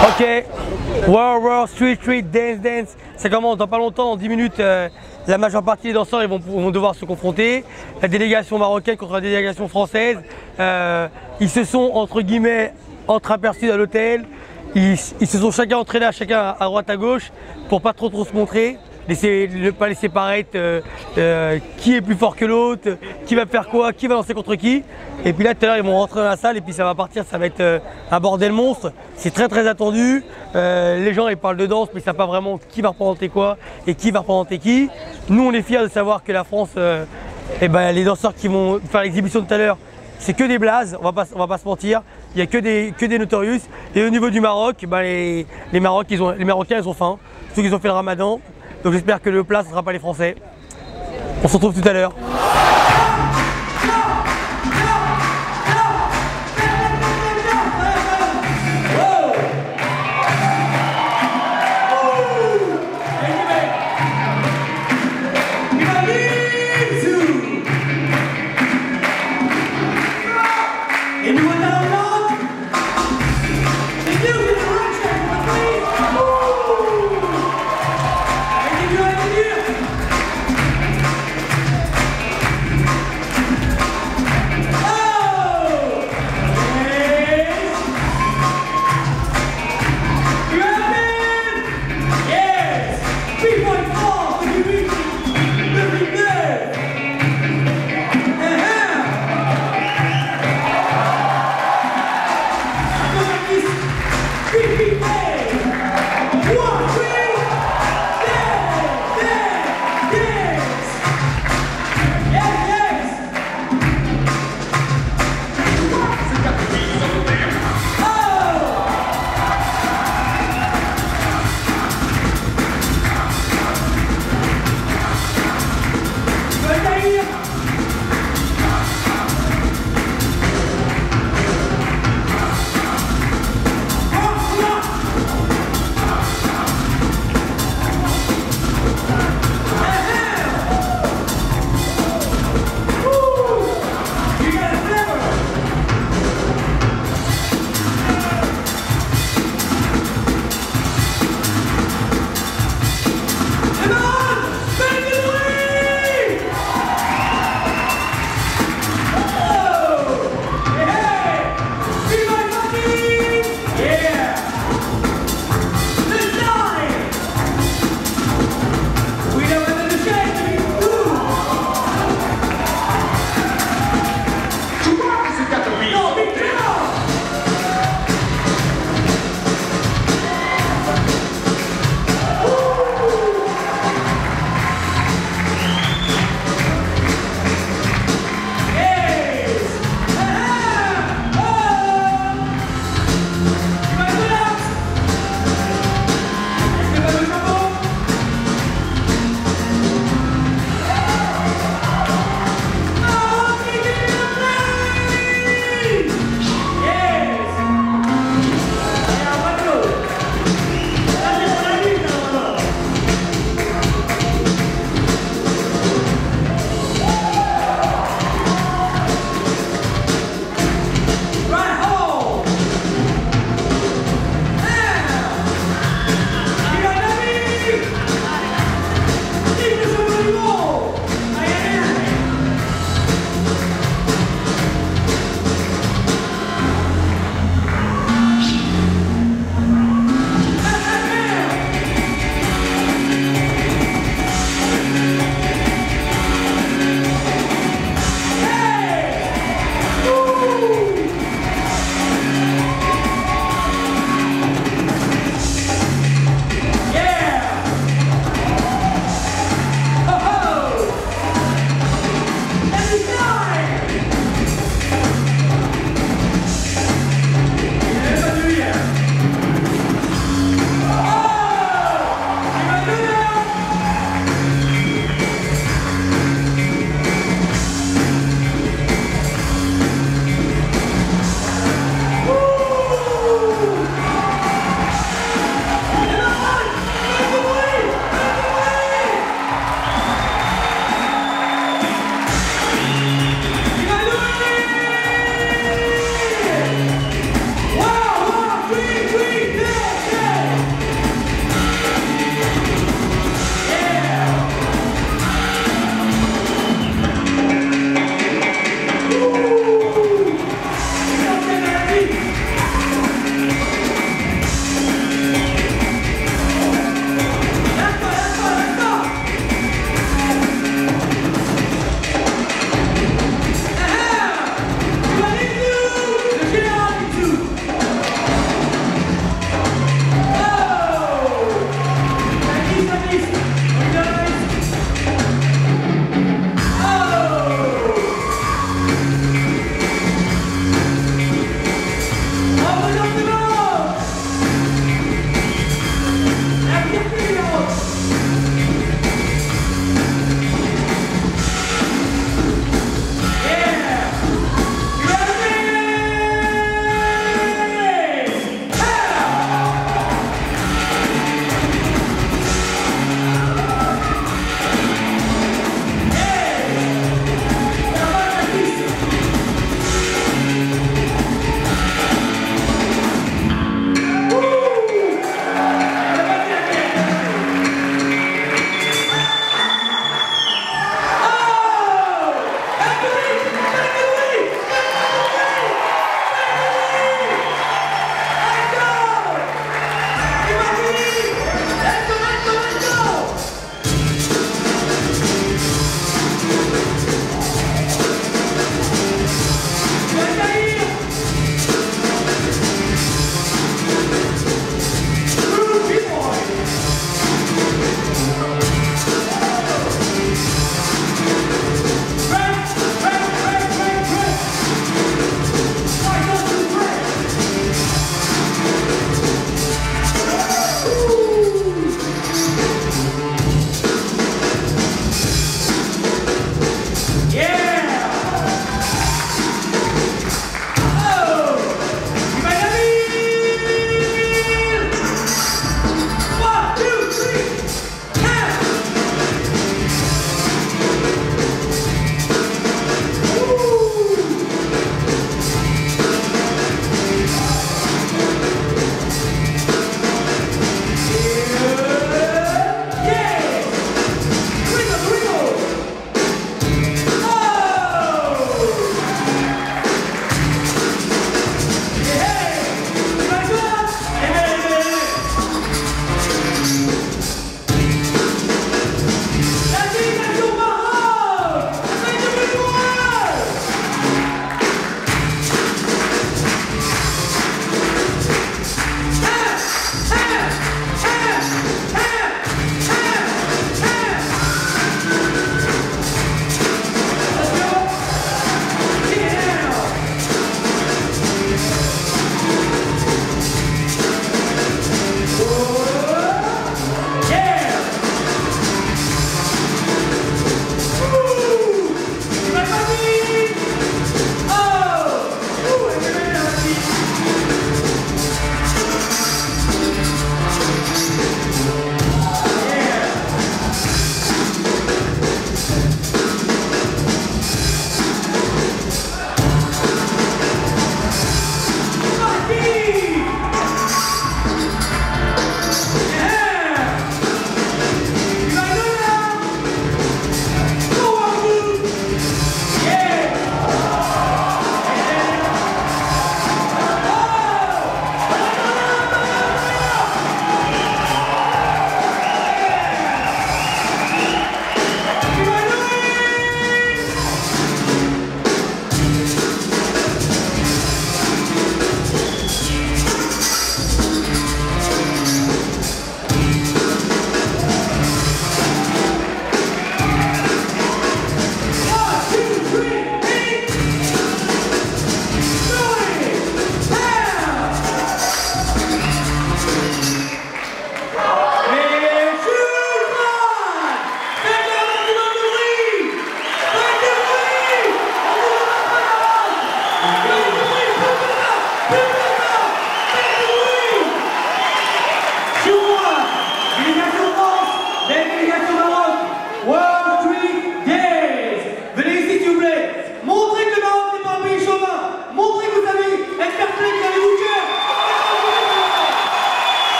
Ok, World, Street, Dance. Ça commence dans pas longtemps, dans 10 minutes. La majeure partie des danseurs vont devoir se confronter. La délégation marocaine contre la délégation française. Ils se sont entre guillemets entreaperçus à l'hôtel. Ils se sont chacun entraînés chacun à droite à gauche pour pas trop se montrer. Ne pas laisser paraître qui est plus fort que l'autre, qui va faire quoi, qui va danser contre qui. Et puis là tout à l'heure ils vont rentrer dans la salle et puis ça va partir, ça va être un bordel monstre. C'est très attendu. Les gens ils parlent de danse mais ils ne savent pas vraiment qui va représenter quoi et qui va représenter qui. Nous on est fiers de savoir que la France, les danseurs qui vont faire l'exhibition tout à l'heure, c'est que des blazes, on va pas se mentir. Il n'y a que des Notorious. Et au niveau du Maroc, les Marocains ils ont faim, ceux qui ont fait le Ramadan. Donc j'espère que le plat ne sera pas les Français. On se retrouve tout à l'heure.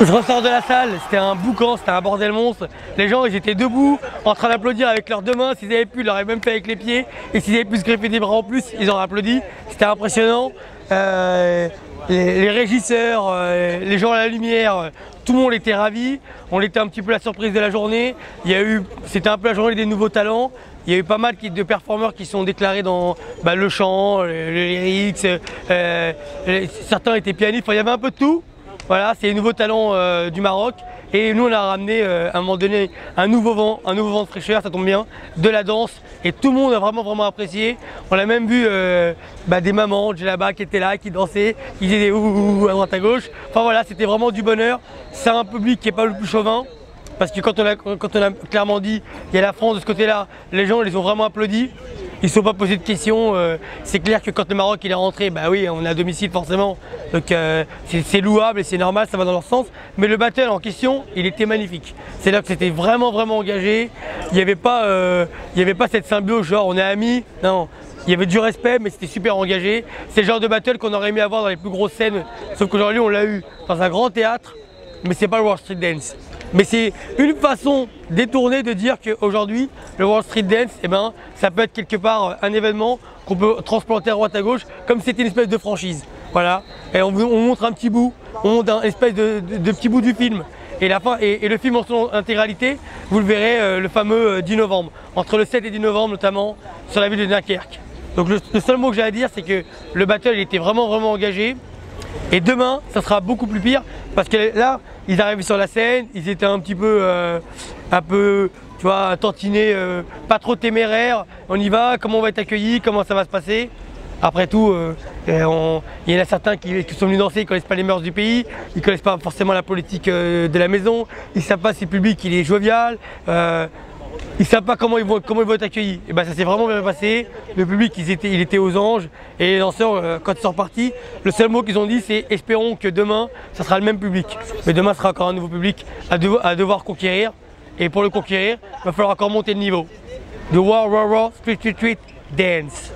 Je ressors de la salle, c'était un boucan, c'était un bordel monstre. Les gens ils étaient debout, en train d'applaudir avec leurs deux mains. S'ils avaient pu, ils l'auraient même fait avec les pieds. Et s'ils avaient pu se greffer des bras en plus, ils auraient applaudi. C'était impressionnant. Les régisseurs, les gens à la lumière, tout le monde était ravi. On était un petit peu la surprise de la journée. C'était un peu la journée des nouveaux talents. Il y a eu pas mal de performeurs qui sont déclarés dans le chant, le lyrics, certains étaient pianistes, il y avait un peu de tout. Voilà, c'est les nouveaux talents du Maroc. Et nous on a ramené à un moment donné un nouveau vent de fraîcheur, ça tombe bien, de la danse. Et tout le monde a vraiment apprécié. On a même vu des mamans, là-bas qui étaient là, qui dansaient, qui disaient des ouh à droite à gauche. Enfin voilà, c'était vraiment du bonheur. C'est un public qui n'est pas le plus chauvin. Parce que quand on a clairement dit il y a la France de ce côté-là, les gens les ont vraiment applaudi. Ils ne se sont pas posé de questions. C'est clair que quand le Maroc il est rentré, bah oui, on est à domicile forcément. Donc c'est louable et c'est normal, ça va dans leur sens. Mais le battle en question, il était magnifique. C'est là que c'était vraiment engagé. Il n'y avait pas cette symbiose genre on est amis. Non, il y avait du respect, mais c'était super engagé. C'est le genre de battle qu'on aurait aimé avoir dans les plus grosses scènes. Sauf qu'aujourd'hui on l'a eu dans un grand théâtre, mais c'est pas le World Street Dance. Mais c'est une façon détournée de dire qu'aujourd'hui, le World Street Dance, ça peut être quelque part un événement qu'on peut transplanter à droite à gauche, comme c'était une espèce de franchise. Voilà. Et on montre un petit bout, on montre un espèce de petit bout du film. Et le film en son intégralité, vous le verrez le fameux 10 novembre, entre le 7 et 10 novembre notamment, sur la ville de Dunkerque. Donc le seul mot que j'ai à dire, c'est que le battle il était vraiment engagé. Et demain, ça sera beaucoup plus pire parce que là, ils arrivaient sur la scène, ils étaient un peu, tu vois, tantinés, pas trop téméraires. On y va, comment on va être accueillis, comment ça va se passer. Après tout, il y en a certains qui sont venus danser, ils ne connaissent pas les mœurs du pays, ils ne connaissent pas forcément la politique de la maison, ils ne savent pas si le public il est jovial. Ils ne savent pas comment ils vont être accueillis. Et ça s'est vraiment bien passé. Le public, il était aux anges. Et les danseurs, quand ils sont repartis, le seul mot qu'ils ont dit, c'est espérons que demain, ça sera le même public. Mais demain sera encore un nouveau public à devoir conquérir. Et pour le conquérir, il va falloir encore monter le niveau. The War Street Dance.